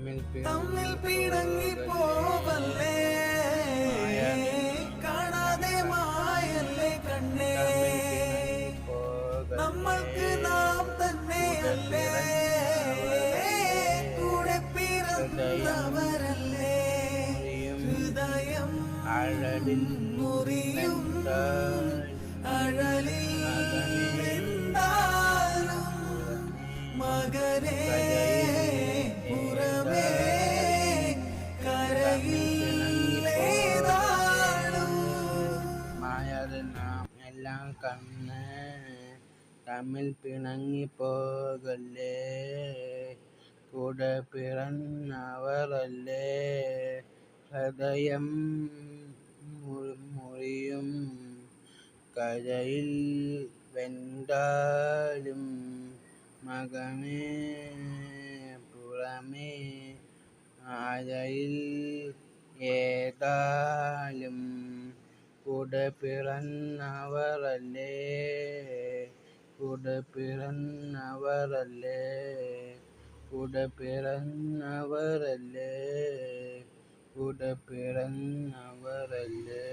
തമ്മിൽ പിണങ്ങി പോവല്ലേ, കാണാതെ മായല്ലേ കണ്ണേ, നമ്മൾക്ക് നാം തന്നെയല്ലേ, കൂടെ പിറന്നവരല്ലേ, ഹൃദയം മുറിയും അഴലിൽ എന്താലും മകനെ പുറമേ കരയില്ലേതാളും മായാതെ നാം എല്ലാം കണ്ണ് തമ്മിൽ പിണങ്ങി പോകല്ലേ, കൂടെ പിറന്നവരല്ലേ, ഹൃദയം മുറിയും കരയിൽ വെന്താലും മകനെ പുറമേ ആഴയിൽ ഏതാലും കൂടെ പിറന്നവരല്ലേ, കൂടെ പിറന്നവരല്ലേ, കൂടെ പിറന്നവരല്ലേ, കൂടെ പിറന്നവരല്ലേ.